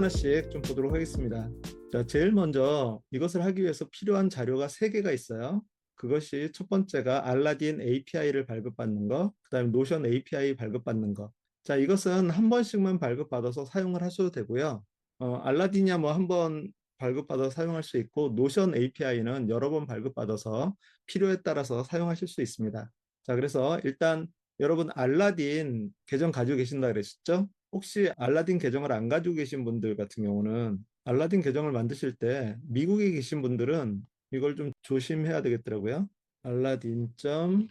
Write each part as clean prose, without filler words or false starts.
하나씩 좀 보도록 하겠습니다. 자, 제일 먼저 이것을 하기 위해서 필요한 자료가 세개가 있어요. 그것이 첫 번째가 알라딘 API를 발급받는 거, 그다음에 노션 API 발급받는 거. 자, 이것은 한 번씩만 발급받아서 사용을 하셔도 되고요. 알라딘이야 뭐 한 번 발급받아서 사용할 수 있고, 노션 API는 여러 번 발급받아서 필요에 따라서 사용하실 수 있습니다. 자, 그래서 일단 여러분 알라딘 계정 가지고 계신다 그러셨죠? 혹시 알라딘 계정을 안 가지고 계신 분들 같은 경우는 알라딘 계정을 만드실 때 미국에 계신 분들은 이걸 좀 조심해야 되겠더라고요. 알라딘.co.kr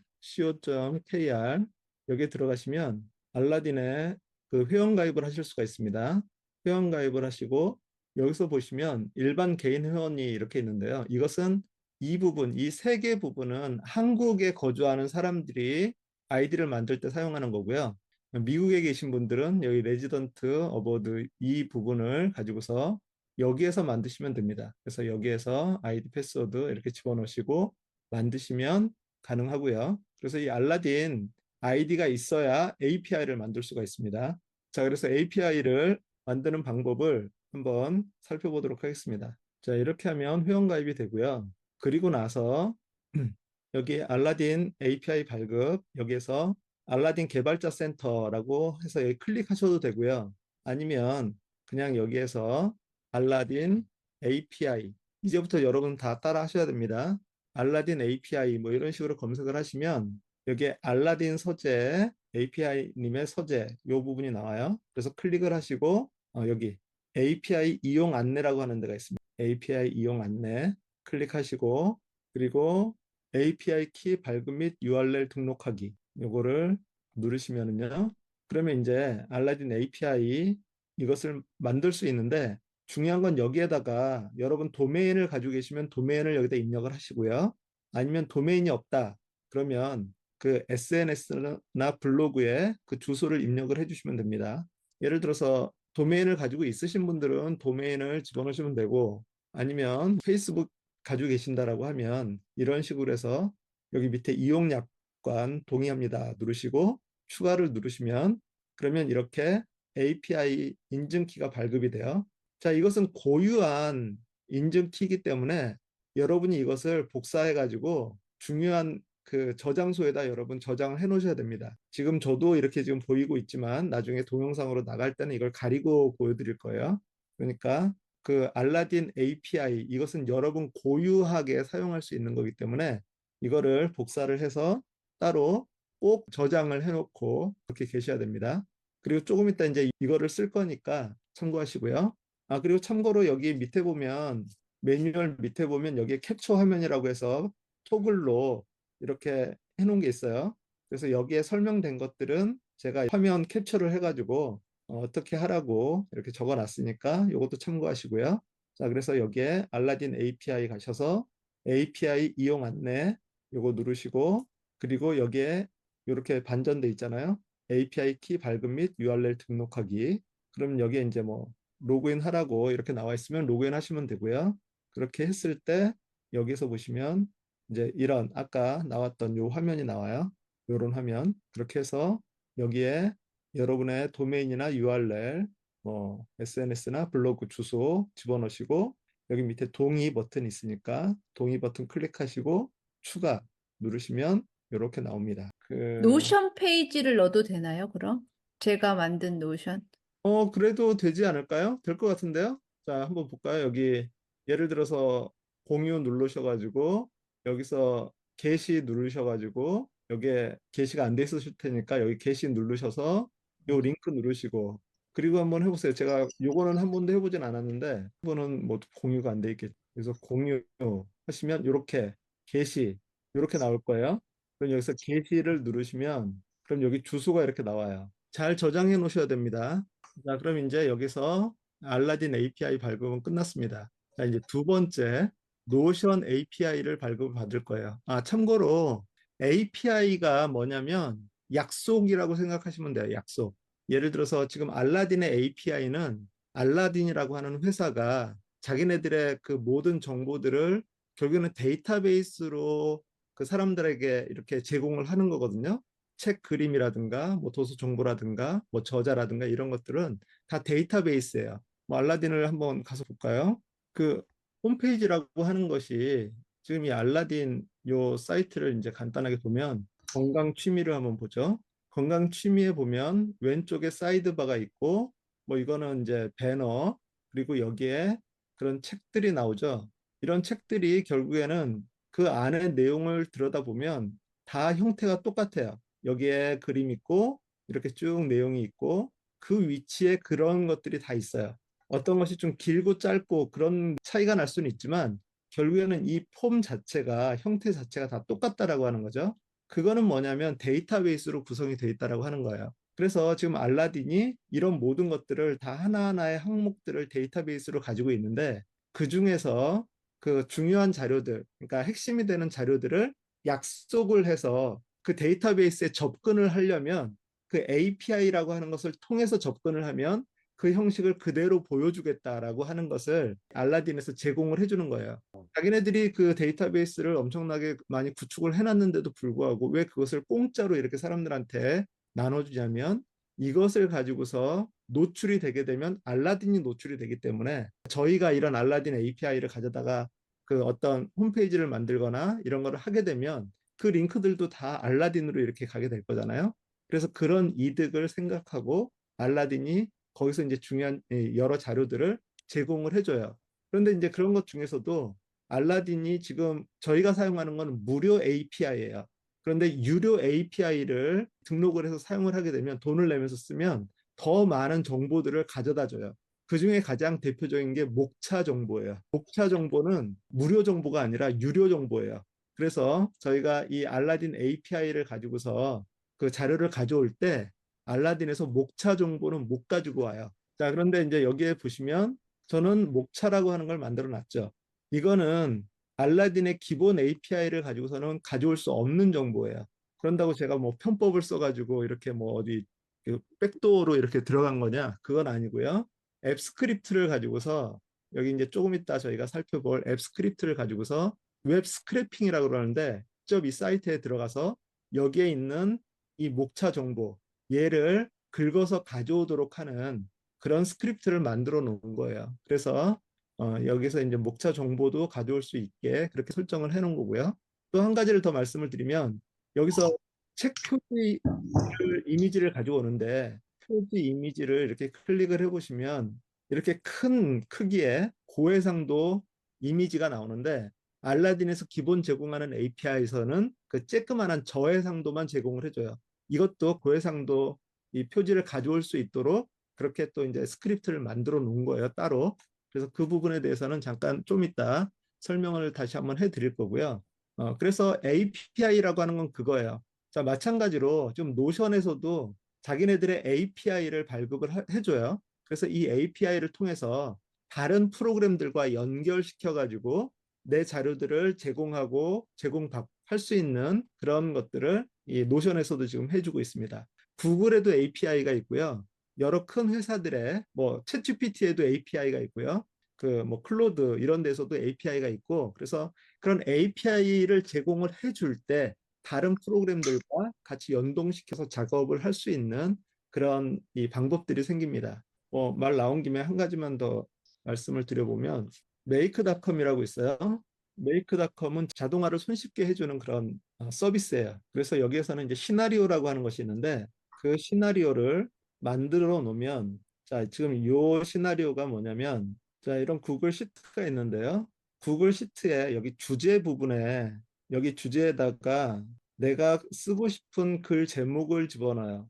여기에 들어가시면 알라딘에 그 회원가입을 하실 수가 있습니다. 회원가입을 하시고 여기서 보시면 일반 개인 회원이 이렇게 있는데요. 이것은 이 부분, 이 세 개 부분은 한국에 거주하는 사람들이 아이디를 만들 때 사용하는 거고요. 미국에 계신 분들은 여기 레지던트 어버드 이 부분을 가지고서 여기에서 만드시면 됩니다. 그래서 여기에서 아이디 패스워드 이렇게 집어넣으시고 만드시면 가능하고요. 그래서 이 알라딘 아이디가 있어야 API를 만들 수가 있습니다. 자, 그래서 API를 만드는 방법을 한번 살펴보도록 하겠습니다. 자, 이렇게 하면 회원가입이 되고요. 그리고 나서 여기 알라딘 API 발급 여기에서 알라딘 개발자 센터라고 해서 여기 클릭하셔도 되고요. 아니면 그냥 여기에서 알라딘 API 이제부터 여러분 다 따라 하셔야 됩니다. 알라딘 API 뭐 이런 식으로 검색을 하시면 여기에 알라딘 서재 API 님의 서재 이 부분이 나와요. 그래서 클릭을 하시고 여기 API 이용 안내라고 하는 데가 있습니다. API 이용 안내 클릭하시고 그리고 API 키 발급 및 URL 등록하기 요거를 누르시면은요. 그러면 이제 알라딘 API 이것을 만들 수 있는데 중요한 건 여기에다가 여러분 도메인을 가지고 계시면 도메인을 여기다 입력을 하시고요. 아니면 도메인이 없다. 그러면 그 SNS나 블로그에 그 주소를 입력을 해주시면 됩니다. 예를 들어서 도메인을 가지고 있으신 분들은 도메인을 집어넣으시면 되고 아니면 페이스북 가지고 계신다라고 하면 이런 식으로 해서 여기 밑에 이용약관 동의합니다 누르시고 추가를 누르시면 그러면 이렇게 API 인증키가 발급이 돼요. 자, 이것은 고유한 인증키이기 때문에 여러분이 이것을 복사해 가지고 중요한 그 저장소에다 여러분 저장을 해 놓으셔야 됩니다. 지금 저도 이렇게 지금 보이고 있지만 나중에 동영상으로 나갈 때는 이걸 가리고 보여드릴 거예요. 그러니까 그 알라딘 API 이것은 여러분 고유하게 사용할 수 있는 거기 때문에 이거를 복사를 해서 따로 꼭 저장을 해놓고 그렇게 계셔야 됩니다. 그리고 조금 이따 이제 이거를 쓸 거니까 참고하시고요. 아, 그리고 참고로 여기 밑에 보면 매뉴얼 밑에 보면 여기에 캡처 화면이라고 해서 토글로 이렇게 해놓은 게 있어요. 그래서 여기에 설명된 것들은 제가 화면 캡처를 해가지고 어떻게 하라고 이렇게 적어 놨으니까 이것도 참고하시고요. 자, 그래서 여기에 알라딘 API 가셔서 API 이용 안내 요거 누르시고 그리고 여기에 이렇게 반전돼 있잖아요. API 키 발급 및 URL 등록하기. 그럼 여기에 이제 뭐 로그인 하라고 이렇게 나와 있으면 로그인 하시면 되고요. 그렇게 했을 때 여기서 보시면 이제 이런 아까 나왔던 요 화면이 나와요. 요런 화면. 그렇게 해서 여기에 여러분의 도메인이나 URL, 뭐 SNS나 블로그 주소 집어넣으시고 여기 밑에 동의 버튼 있으니까 동의 버튼 클릭하시고 추가 누르시면 이렇게 나옵니다. 노션 페이지를 넣어도 되나요, 그럼? 제가 만든 노션. 그래도 되지 않을까요? 될 것 같은데요? 자, 한번 볼까요? 여기 예를 들어서 공유 누르셔가지고 여기서 게시 누르셔가지고 여기에 게시가 안 돼 있으실 테니까 여기 게시 누르셔서 요 링크 누르시고 그리고 한번 해보세요. 제가 요거는 한 번도 해보진 않았는데 이거는 뭐 공유가 안 돼 있겠죠. 그래서 공유 하시면 이렇게 게시 이렇게 나올 거예요. 그럼 여기서 게시를 누르시면 그럼 여기 주소가 이렇게 나와요. 잘 저장해 놓으셔야 됩니다. 자, 그럼 이제 여기서 알라딘 API 발급은 끝났습니다. 자, 이제 두 번째, 노션 API를 발급을 받을 거예요. 아, 참고로 API가 뭐냐면 약속이라고 생각하시면 돼요. 약속. 예를 들어서 지금 알라딘의 API는 알라딘이라고 하는 회사가 자기네들의 그 모든 정보들을 결국에는 데이터베이스로 그 사람들에게 이렇게 제공을 하는 거거든요. 책 그림이라든가 뭐 도서 정보라든가 뭐 저자라든가 이런 것들은 다 데이터베이스예요. 뭐 알라딘을 한번 가서 볼까요? 그 홈페이지라고 하는 것이 지금 이 알라딘 요 사이트를 이제 간단하게 보면 건강 취미를 한번 보죠. 건강 취미에 보면 왼쪽에 사이드바가 있고 뭐 이거는 이제 배너 그리고 여기에 그런 책들이 나오죠. 이런 책들이 결국에는 그 안에 내용을 들여다보면 다 형태가 똑같아요. 여기에 그림 있고 이렇게 쭉 내용이 있고 그 위치에 그런 것들이 다 있어요. 어떤 것이 좀 길고 짧고 그런 차이가 날 수는 있지만 결국에는 이 폼 자체가 형태 자체가 다 똑같다라고 하는 거죠. 그거는 뭐냐면 데이터베이스로 구성이 되어 있다라고 하는 거예요. 그래서 지금 알라딘이 이런 모든 것들을 다 하나하나의 항목들을 데이터베이스로 가지고 있는데 그 중에서 그 중요한 자료들, 그러니까 핵심이 되는 자료들을 약속을 해서 그 데이터베이스에 접근을 하려면 그 API라고 하는 것을 통해서 접근을 하면 그 형식을 그대로 보여주겠다라고 하는 것을 알라딘에서 제공을 해주는 거예요. 자기네들이 그 데이터베이스를 엄청나게 많이 구축을 해놨는데도 불구하고 왜 그것을 공짜로 이렇게 사람들한테 나눠주냐면 이것을 가지고서 노출이 되게 되면 알라딘이 노출이 되기 때문에 저희가 이런 알라딘 API를 가져다가 그 어떤 홈페이지를 만들거나 이런 거를 하게 되면 그 링크들도 다 알라딘으로 이렇게 가게 될 거잖아요. 그래서 그런 이득을 생각하고 알라딘이 거기서 이제 중요한 여러 자료들을 제공을 해줘요. 그런데 이제 그런 것 중에서도 알라딘이 지금 저희가 사용하는 건 무료 API예요. 그런데 유료 API를 등록을 해서 사용을 하게 되면 돈을 내면서 쓰면 더 많은 정보들을 가져다 줘요. 그 중에 가장 대표적인 게 목차 정보예요. 목차 정보는 무료 정보가 아니라 유료 정보예요. 그래서 저희가 이 알라딘 API를 가지고서 그 자료를 가져올 때 알라딘에서 목차 정보는 못 가지고 와요. 자, 그런데 이제 여기에 보시면 저는 목차라고 하는 걸 만들어 놨죠. 이거는 알라딘의 기본 API를 가지고서는 가져올 수 없는 정보예요. 그런다고 제가 뭐 편법을 써가지고 이렇게 뭐 어디 그 백도어로 이렇게 들어간 거냐? 그건 아니고요. 앱 스크립트를 가지고서 여기 이제 조금 이따 저희가 살펴볼 앱 스크립트를 가지고서 웹 스크래핑이라고 그러는데 직접 이 사이트에 들어가서 여기에 있는 이 목차 정보 얘를 긁어서 가져오도록 하는 그런 스크립트를 만들어 놓은 거예요. 그래서 여기서 이제 목차 정보도 가져올 수 있게 그렇게 설정을 해 놓은 거고요. 또 한 가지를 더 말씀을 드리면 여기서 책 표지 이미지를 가지고 오는데 표지 이미지를 이렇게 클릭을 해보시면 이렇게 큰 크기의 고해상도 이미지가 나오는데 알라딘에서 기본 제공하는 API에서는 그 쬐끄만한 저해상도만 제공을 해줘요. 이것도 고해상도 이 표지를 가져올 수 있도록 그렇게 또 이제 스크립트를 만들어 놓은 거예요, 따로. 그래서 그 부분에 대해서는 잠깐 좀 이따 설명을 다시 한번 해드릴 거고요. 그래서 API라고 하는 건 그거예요. 자, 마찬가지로 좀 노션에서도 자기네들의 API를 발급을 해줘요. 그래서 이 API를 통해서 다른 프로그램들과 연결시켜가지고 내 자료들을 제공하고 제공할 수 있는 그런 것들을 이 노션에서도 지금 해주고 있습니다. 구글에도 API가 있고요. 여러 큰 회사들의 뭐 챗GPT에도 API가 있고요. 그 뭐 클로드 이런 데서도 API가 있고 그래서 그런 API를 제공을 해줄 때 다른 프로그램들과 같이 연동시켜서 작업을 할 수 있는 그런 이 방법들이 생깁니다. 말 나온 김에 한 가지만 더 말씀을 드려보면 메이크닷컴이라고 있어요. 메이크닷컴은 자동화를 손쉽게 해주는 그런 서비스예요. 그래서 여기에서는 이제 시나리오라고 하는 것이 있는데 그 시나리오를 만들어 놓으면 자, 지금 이 시나리오가 뭐냐면 자, 이런 구글 시트가 있는데요. 구글 시트에 여기 주제 부분에 여기 주제에다가 내가 쓰고 싶은 글 제목을 집어넣어요.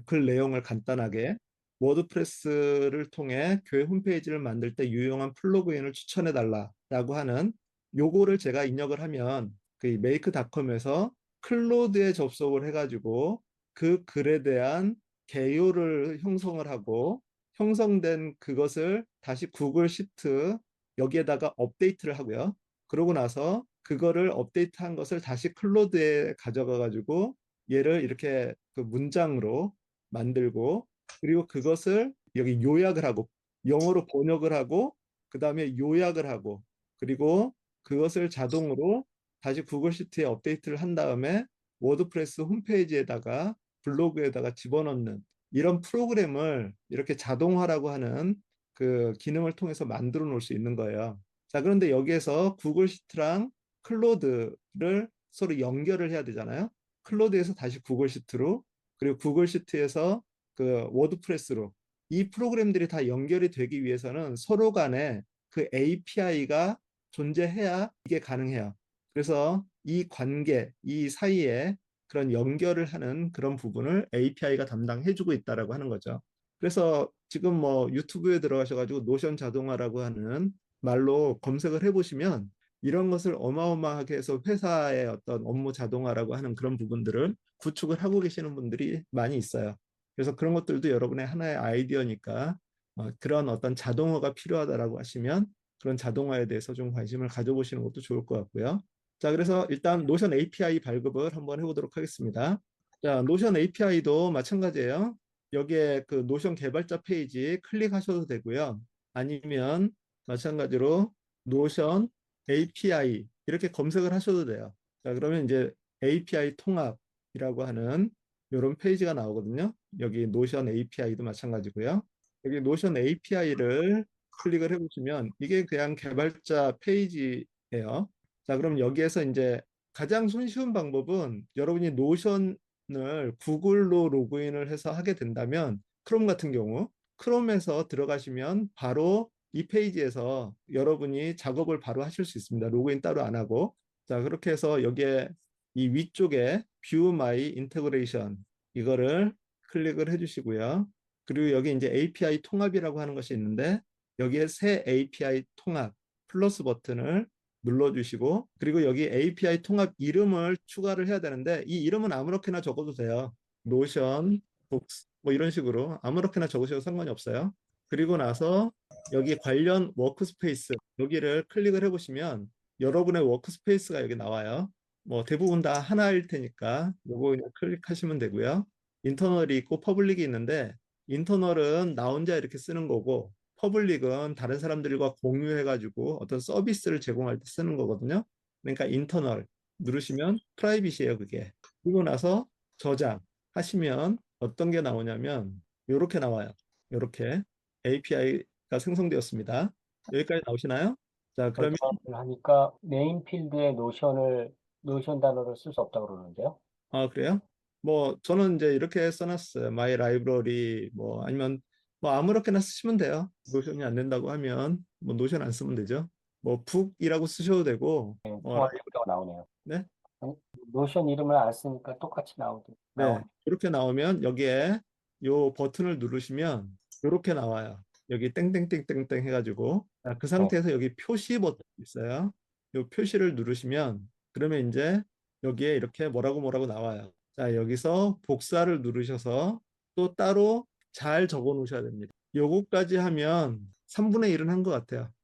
글 내용을 간단하게 워드프레스를 통해 교회 홈페이지를 만들 때 유용한 플러그인을 추천해 달라라고 하는 요거를 제가 입력을 하면 그 메이크닷컴에서 클로드에 접속을 해가지고 그 글에 대한 개요를 형성을 하고 형성된 그것을 다시 구글 시트 여기에다가 업데이트를 하고요. 그러고 나서 그거를 업데이트한 것을 다시 클로드에 가져가 가지고 얘를 이렇게 그 문장으로 만들고 그리고 그것을 여기 요약을 하고 영어로 번역을 하고 그 다음에 요약을 하고 그리고 그것을 자동으로 다시 구글 시트에 업데이트를 한 다음에 워드프레스 홈페이지에다가 블로그에다가 집어넣는 이런 프로그램을 이렇게 자동화라고 하는 그 기능을 통해서 만들어 놓을 수 있는 거예요. 자, 그런데 여기에서 구글 시트랑 클로드를 서로 연결을 해야 되잖아요. 클로드에서 다시 구글 시트로, 그리고 구글 시트에서 그 워드프레스로, 이 프로그램들이 다 연결이 되기 위해서는 서로 간에 그 API가 존재해야 이게 가능해요. 그래서 이 관계, 이 사이에 그런 연결을 하는 그런 부분을 API가 담당해주고 있다라고 하는 거죠. 그래서 지금 뭐 유튜브에 들어가셔가지고 노션 자동화라고 하는 말로 검색을 해보시면 이런 것을 어마어마하게 해서 회사의 어떤 업무 자동화라고 하는 그런 부분들을 구축을 하고 계시는 분들이 많이 있어요. 그래서 그런 것들도 여러분의 하나의 아이디어니까 그런 어떤 자동화가 필요하다라고 하시면 그런 자동화에 대해서 좀 관심을 가져보시는 것도 좋을 것 같고요. 자, 그래서 일단 노션 API 발급을 한번 해보도록 하겠습니다. 자, 노션 API도 마찬가지예요. 여기에 그 노션 개발자 페이지 클릭하셔도 되고요. 아니면 마찬가지로 노션 API 이렇게 검색을 하셔도 돼요. 자, 그러면 이제 API 통합이라고 하는 이런 페이지가 나오거든요. 여기 노션 API도 마찬가지고요. 여기 노션 API를 클릭을 해보시면 이게 그냥 개발자 페이지예요. 자, 그럼 여기에서 이제 가장 손쉬운 방법은 여러분이 노션을 구글로 로그인을 해서 하게 된다면 크롬 같은 경우 크롬에서 들어가시면 바로 이 페이지에서 여러분이 작업을 바로 하실 수 있습니다. 로그인 따로 안 하고. 자, 그렇게 해서 여기에 이 위쪽에 View My Integration 이거를 클릭을 해주시고요. 그리고 여기 이제 API 통합이라고 하는 것이 있는데 여기에 새 API 통합 플러스 버튼을 눌러주시고 그리고 여기 API 통합 이름을 추가를 해야 되는데 이 이름은 아무렇게나 적어도 돼요. 노션, 북스 뭐 이런 식으로 아무렇게나 적으셔도 상관이 없어요. 그리고 나서 여기 관련 워크스페이스 여기를 클릭을 해보시면 여러분의 워크스페이스가 여기 나와요. 뭐 대부분 다 하나일 테니까 요거 그냥 클릭하시면 되고요. 인터널이 있고 퍼블릭이 있는데 인터널은 나 혼자 이렇게 쓰는 거고 퍼블릭은 다른 사람들과 공유해가지고 어떤 서비스를 제공할 때 쓰는 거거든요. 그러니까 인터널 누르시면 프라이빗이에요, 그게. 그리고 나서 저장 하시면 어떤 게 나오냐면 이렇게 나와요. 이렇게 API가 생성되었습니다. 여기까지 나오시나요? 자, 그러면 저장을 하니까 네임 필드에 노션 단어를 쓸 수 없다고 그러는데요. 그래요? 뭐 저는 이제 이렇게 써놨어요. 마이 라이브러리 뭐 아니면 뭐 아무렇게나 쓰시면 돼요. 노션이 안 된다고 하면 뭐 노션 안 쓰면 되죠. 뭐 북이라고 쓰셔도 되고 네, 통합 필드가 나오네요. 네? 아니, 노션 이름을 안 쓰니까 똑같이 네. 나오네. 이렇게 나오면 여기에 요 버튼을 누르시면 이렇게 나와요. 여기 땡땡땡땡땡 해가지고 그 네. 상태에서 여기 표시 버튼 있어요. 요 표시를 누르시면 그러면 이제 여기에 이렇게 뭐라고 뭐라고 나와요. 자, 여기서 복사를 누르셔서 또 따로 잘 적어 놓으셔야 됩니다. 요거까지 하면 3분의 1은 한 것 같아요.